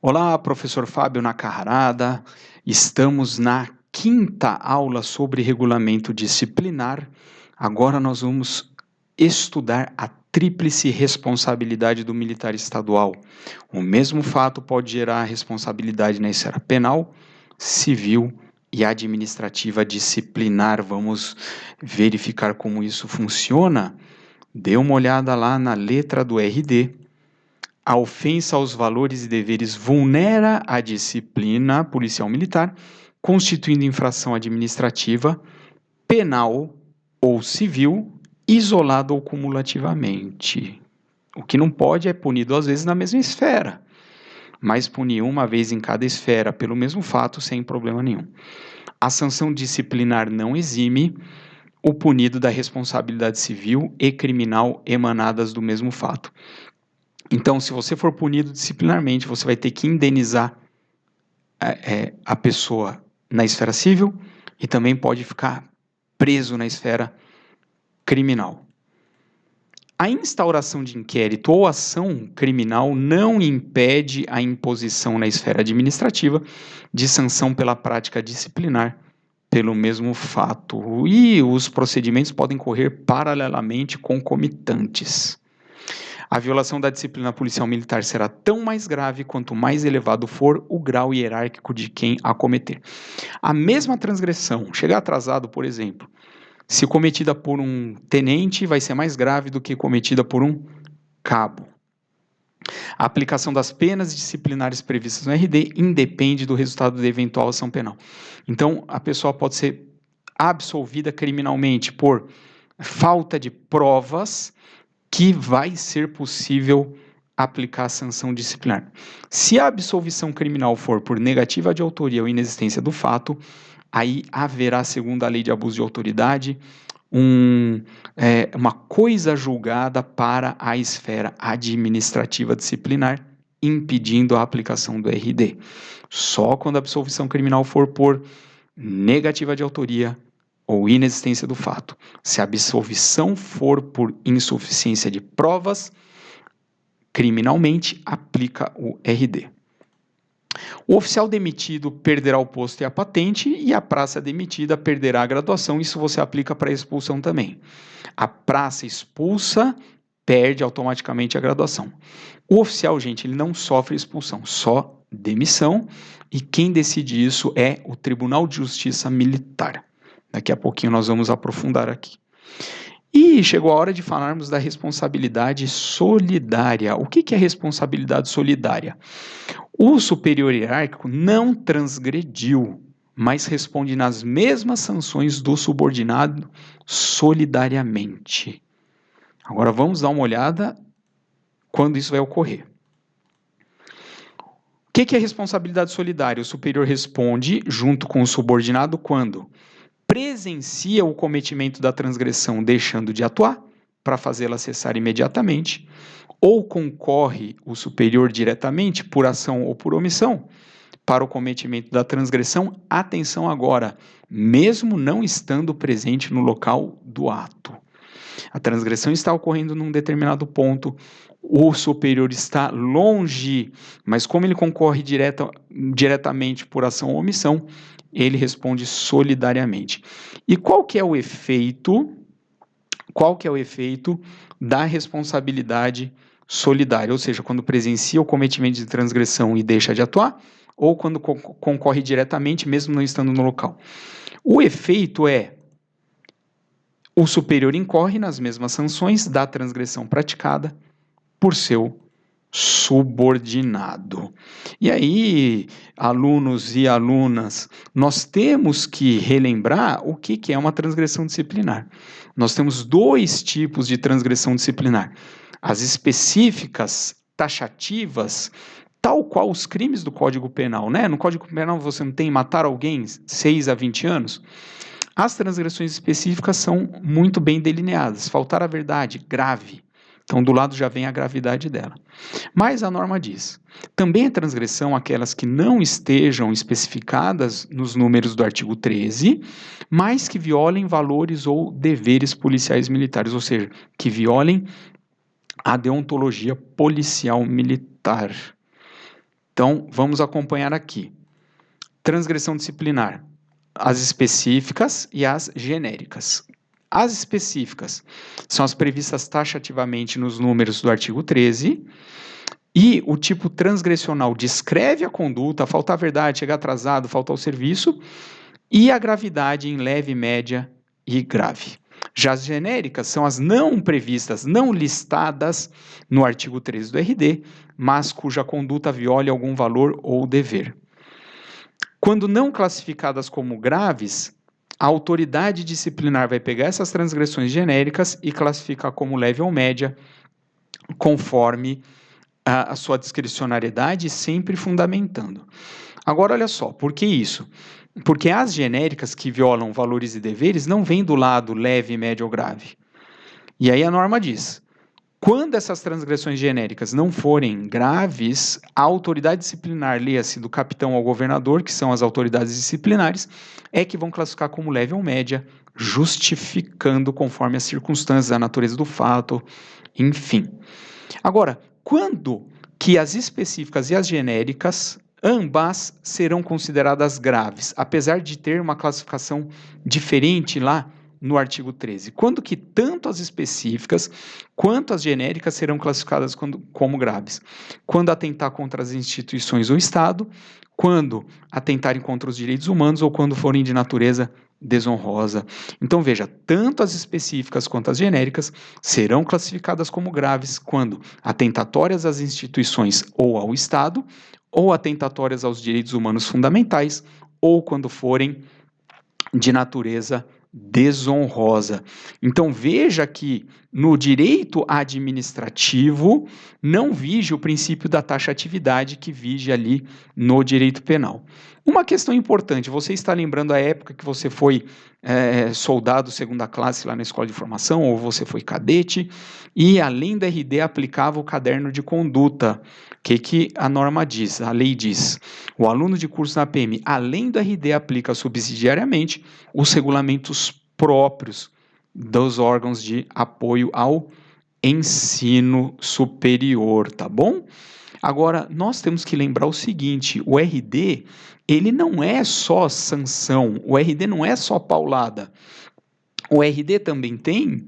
Olá, professor Fábio Nacarrada. Estamos na quinta aula sobre regulamento disciplinar. Agora nós vamos estudar a tríplice responsabilidade do militar estadual. O mesmo fato pode gerar responsabilidade na esfera penal, civil e administrativa disciplinar. Vamos verificar como isso funciona? Dê uma olhada lá na letra do RD. A ofensa aos valores e deveres vulnera a disciplina policial militar, constituindo infração administrativa, penal ou civil, isolada ou cumulativamente. O que não pode é punir duas vezes na mesma esfera, mas punir uma vez em cada esfera pelo mesmo fato sem problema nenhum. A sanção disciplinar não exime o punido da responsabilidade civil e criminal emanadas do mesmo fato. Então, se você for punido disciplinarmente, você vai ter que indenizar a pessoa na esfera civil e também pode ficar preso na esfera criminal. A instauração de inquérito ou ação criminal não impede a imposição na esfera administrativa de sanção pela prática disciplinar pelo mesmo fato. E os procedimentos podem correr paralelamente concomitantes. A violação da disciplina policial militar será tão mais grave quanto mais elevado for o grau hierárquico de quem a cometer. A mesma transgressão, chegar atrasado, por exemplo, se cometida por um tenente, vai ser mais grave do que cometida por um cabo. A aplicação das penas disciplinares previstas no RD independe do resultado da eventual ação penal. Então, a pessoa pode ser absolvida criminalmente por falta de provas que vai ser possível aplicar a sanção disciplinar. Se a absolvição criminal for por negativa de autoria ou inexistência do fato, aí haverá, segundo a lei de abuso de autoridade, uma coisa julgada para a esfera administrativa disciplinar, impedindo a aplicação do RD. Só quando a absolvição criminal for por negativa de autoria ou inexistência do fato. Se a absolvição for por insuficiência de provas, criminalmente aplica o RD. O oficial demitido perderá o posto e a patente, e a praça demitida perderá a graduação. Isso você aplica para a expulsão também. A praça expulsa perde automaticamente a graduação. O oficial, gente, ele não sofre expulsão, só demissão, e quem decide isso é o Tribunal de Justiça Militar. Daqui a pouquinho nós vamos aprofundar aqui. E chegou a hora de falarmos da responsabilidade solidária. O que é responsabilidade solidária? O superior hierárquico não transgrediu, mas responde nas mesmas sanções do subordinado solidariamente. Agora vamos dar uma olhada quando isso vai ocorrer. O que é responsabilidade solidária? O superior responde junto com o subordinado quando presencia o cometimento da transgressão deixando de atuar para fazê-la cessar imediatamente, ou concorre o superior diretamente por ação ou por omissão para o cometimento da transgressão, atenção agora, mesmo não estando presente no local do ato. A transgressão está ocorrendo num determinado ponto, o superior está longe, mas como ele concorre diretamente por ação ou omissão, ele responde solidariamente. E qual que é o efeito da responsabilidade solidária? Ou seja, quando presencia o cometimento de transgressão e deixa de atuar, ou quando concorre diretamente, mesmo não estando no local. O efeito é: o superior incorre nas mesmas sanções da transgressão praticada por seu subordinado. E aí, alunos e alunas, nós temos que relembrar o que é uma transgressão disciplinar. Nós temos dois tipos de transgressão disciplinar: as específicas, taxativas, tal qual os crimes do Código Penal, né? No Código Penal você não tem matar alguém 6 a 20 anos. As transgressões específicas são muito bem delineadas. Faltar a verdade, grave. Então, do lado já vem a gravidade dela. Mas a norma diz: também é transgressão aquelas que não estejam especificadas nos números do artigo 13, mas que violem valores ou deveres policiais militares, ou seja, que violem a deontologia policial militar. Então, vamos acompanhar aqui. Transgressão disciplinar, as específicas e as genéricas. As específicas são as previstas taxativamente nos números do artigo 13, e o tipo transgressional descreve a conduta, faltar a verdade, chegar atrasado, faltar o serviço, e a gravidade em leve, média e grave. Já as genéricas são as não previstas, não listadas no artigo 13 do RD, mas cuja conduta viole algum valor ou dever. Quando não classificadas como graves, a autoridade disciplinar vai pegar essas transgressões genéricas e classificar como leve ou média, conforme a sua discricionariedade, sempre fundamentando. Agora, olha só, por que isso? Porque as genéricas que violam valores e deveres não vêm do lado leve, médio ou grave. E aí a norma diz: quando essas transgressões genéricas não forem graves, a autoridade disciplinar, leia-se do capitão ao governador, que são as autoridades disciplinares, é que vão classificar como leve ou média, justificando conforme as circunstâncias, a natureza do fato, enfim. Agora, quando que as específicas e as genéricas, ambas serão consideradas graves, apesar de ter uma classificação diferente lá no artigo 13? Quando que tanto as específicas quanto as genéricas serão classificadas como graves? Quando atentar contra as instituições ou Estado, quando atentarem contra os direitos humanos ou quando forem de natureza desonrosa. Então, veja, tanto as específicas quanto as genéricas serão classificadas como graves quando atentatórias às instituições ou ao Estado, ou atentatórias aos direitos humanos fundamentais, ou quando forem de natureza desonrosa. Então, veja que no direito administrativo não vige o princípio da taxatividade que vige ali no direito penal. Uma questão importante, você está lembrando a época que você foi soldado segunda classe lá na escola de formação, ou você foi cadete, e além da RD aplicava o caderno de conduta. O que a norma diz, a lei diz? O aluno de curso na PM, além do RD, aplica subsidiariamente os regulamentos próprios dos órgãos de apoio ao ensino superior, tá bom? Agora, nós temos que lembrar o seguinte, o RD, ele não é só sanção, o RD não é só paulada. O RD também tem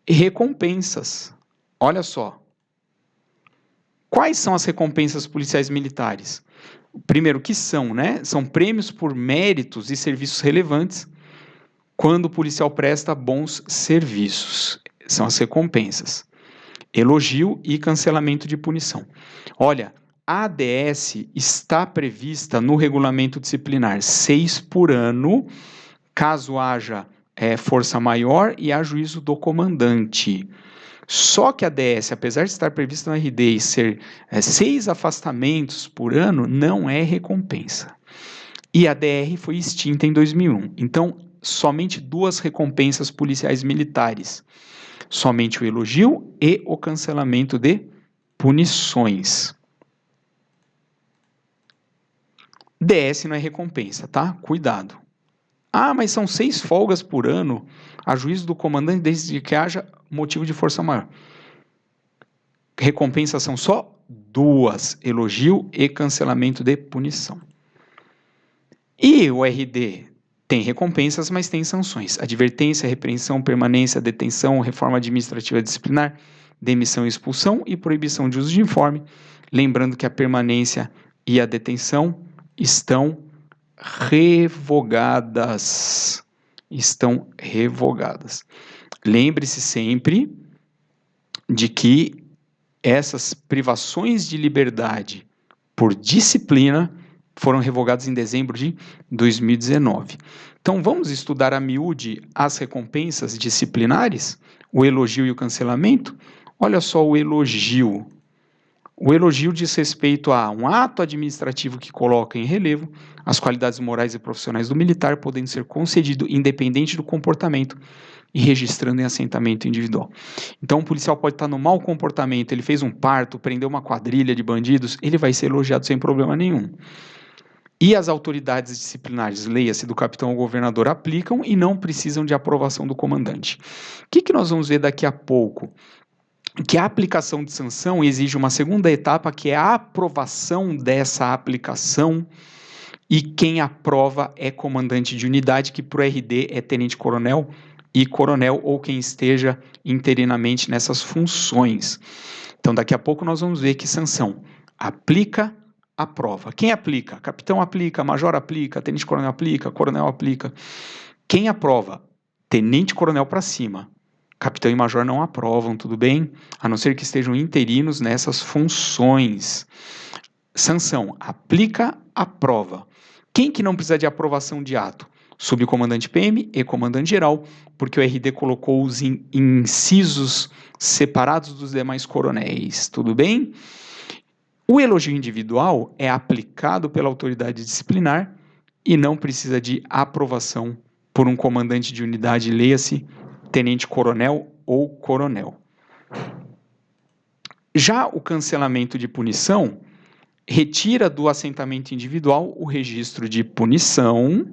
recompensas. Olha só. Quais são as recompensas policiais militares? Primeiro, que são, né? São prêmios por méritos e serviços relevantes quando o policial presta bons serviços. São as recompensas. Elogio e cancelamento de punição. Olha, a ADS está prevista no regulamento disciplinar 6 por ano, caso haja força maior e há juízo do comandante. Só que a ADS, apesar de estar prevista no RD e ser 6 afastamentos por ano, não é recompensa. E a DR foi extinta em 2001. Então, somente 2 recompensas policiais militares. Somente o elogio e o cancelamento de punições. DS não é recompensa, tá? Cuidado. Ah, mas são 6 folgas por ano a juízo do comandante desde que haja motivo de força maior. Recompensas são só 2, elogio e cancelamento de punição. E o RD tem recompensas, mas tem sanções. Advertência, repreensão, permanência, detenção, reforma administrativa disciplinar, demissão e expulsão e proibição de uso de uniforme. Lembrando que a permanência e a detenção estão revogadas. Estão revogadas. Lembre-se sempre de que essas privações de liberdade por disciplina foram revogadas em dezembro de 2019. Então, vamos estudar a miúde as recompensas disciplinares, o elogio e o cancelamento? Olha só o elogio. O elogio diz respeito a um ato administrativo que coloca em relevo as qualidades morais e profissionais do militar, podendo ser concedido independente do comportamento e registrando em assentamento individual. Então, o policial pode estar no mau comportamento, ele fez um parto, prendeu uma quadrilha de bandidos, ele vai ser elogiado sem problema nenhum. E as autoridades disciplinares, leia-se do capitão ao governador, aplicam e não precisam de aprovação do comandante. O que nós vamos ver daqui a pouco? que a aplicação de sanção exige uma segunda etapa, que é a aprovação dessa aplicação, e quem aprova é comandante de unidade, que para o RD é tenente-coronel e coronel, ou quem esteja interinamente nessas funções. Então, daqui a pouco nós vamos ver que sanção aplica, aprova. Quem aplica? Capitão aplica, major aplica, tenente-coronel aplica, coronel aplica. Quem aprova? Tenente-coronel para cima. Capitão e major não aprovam, tudo bem? A não ser que estejam interinos nessas funções. Sanção, aplica, aprova. Quem que não precisa de aprovação de ato? Subcomandante PM e comandante geral, porque o RD colocou os incisos separados dos demais coronéis, tudo bem? O elogio individual é aplicado pela autoridade disciplinar e não precisa de aprovação por um comandante de unidade, leia-se tenente-coronel ou coronel. Já o cancelamento de punição retira do assentamento individual o registro de punição.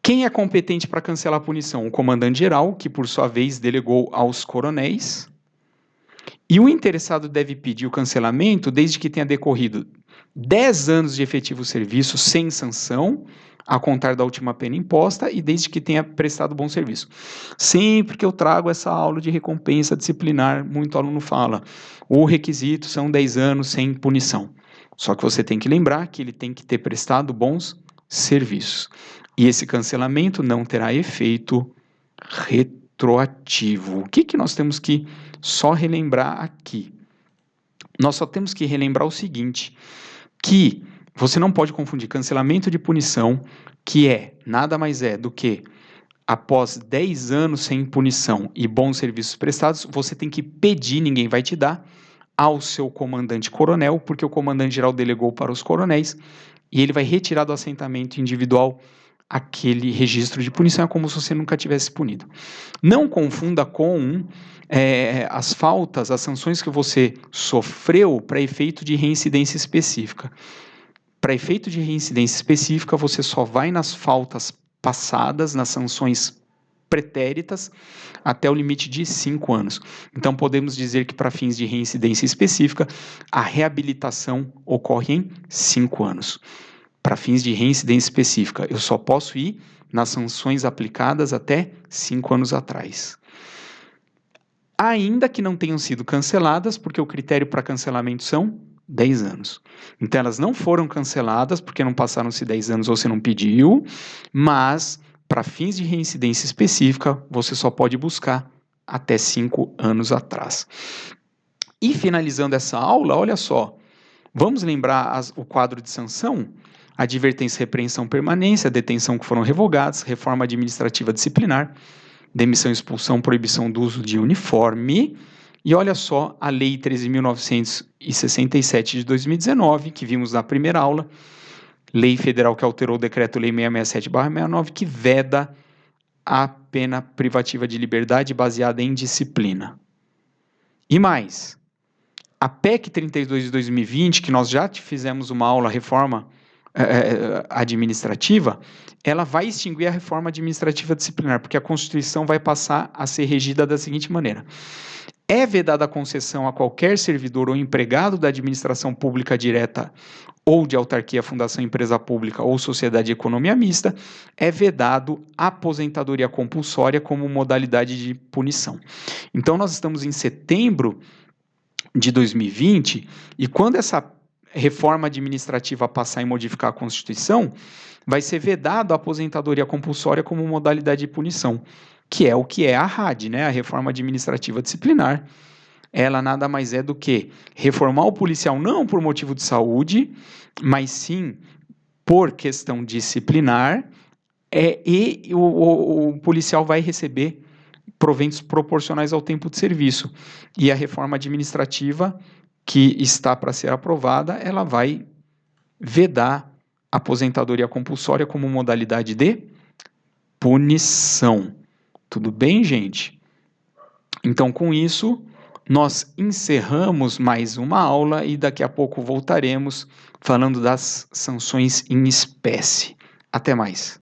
Quem é competente para cancelar a punição? O comandante geral, que por sua vez delegou aos coronéis. E o interessado deve pedir o cancelamento desde que tenha decorrido 10 anos de efetivo serviço sem sanção, a contar da última pena imposta, e desde que tenha prestado bom serviço. Sempre que eu trago essa aula de recompensa disciplinar, muito aluno fala, o requisito são 10 anos sem punição. Só que você tem que lembrar que ele tem que ter prestado bons serviços. E esse cancelamento não terá efeito retroativo. O que nós temos que só relembrar aqui? Nós só temos que relembrar o seguinte, que você não pode confundir cancelamento de punição, que nada mais é do que, após 10 anos sem punição e bons serviços prestados, você tem que pedir, ninguém vai te dar, ao seu comandante coronel, porque o comandante geral delegou para os coronéis, e ele vai retirar do assentamento individual aquele registro de punição, é como se você nunca tivesse punido. Não confunda com as faltas, as sanções que você sofreu para efeito de reincidência específica. Para efeito de reincidência específica, você só vai nas faltas passadas, nas sanções pretéritas, até o limite de 5 anos. Então, podemos dizer que para fins de reincidência específica, a reabilitação ocorre em 5 anos. Para fins de reincidência específica, eu só posso ir nas sanções aplicadas até 5 anos atrás. Ainda que não tenham sido canceladas, porque o critério para cancelamento são 10 anos. Então, elas não foram canceladas, porque não passaram-se 10 anos ou você não pediu, mas, para fins de reincidência específica, você só pode buscar até 5 anos atrás. E, finalizando essa aula, olha só, vamos lembrar o quadro de sanção? Advertência, repreensão, permanência, detenção que foram revogadas, reforma administrativa disciplinar, demissão, expulsão, proibição do uso de uniforme. E olha só a Lei 13.967 de 2019, que vimos na primeira aula, lei federal que alterou o Decreto-Lei 667/69, que veda a pena privativa de liberdade baseada em disciplina. E mais, a PEC 32 de 2020, que nós já fizemos uma aula, reforma administrativa, ela vai extinguir a reforma administrativa disciplinar, porque a Constituição vai passar a ser regida da seguinte maneira. É vedada a concessão a qualquer servidor ou empregado da administração pública direta ou de autarquia, fundação, empresa pública ou sociedade de economia mista, é vedado a aposentadoria compulsória como modalidade de punição. Então, nós estamos em setembro de 2020, e quando essa reforma administrativa passar e modificar a Constituição, vai ser vedado a aposentadoria compulsória como modalidade de punição, que é o que é a RAD, né? A Reforma Administrativa Disciplinar. Ela nada mais é do que reformar o policial não por motivo de saúde, mas sim por questão disciplinar, e o policial vai receber proventos proporcionais ao tempo de serviço. E a reforma administrativa que está para ser aprovada, ela vai vedar a aposentadoria compulsória como modalidade de punição. Tudo bem, gente? Então, com isso, nós encerramos mais uma aula e daqui a pouco voltaremos falando das sanções em espécie. Até mais.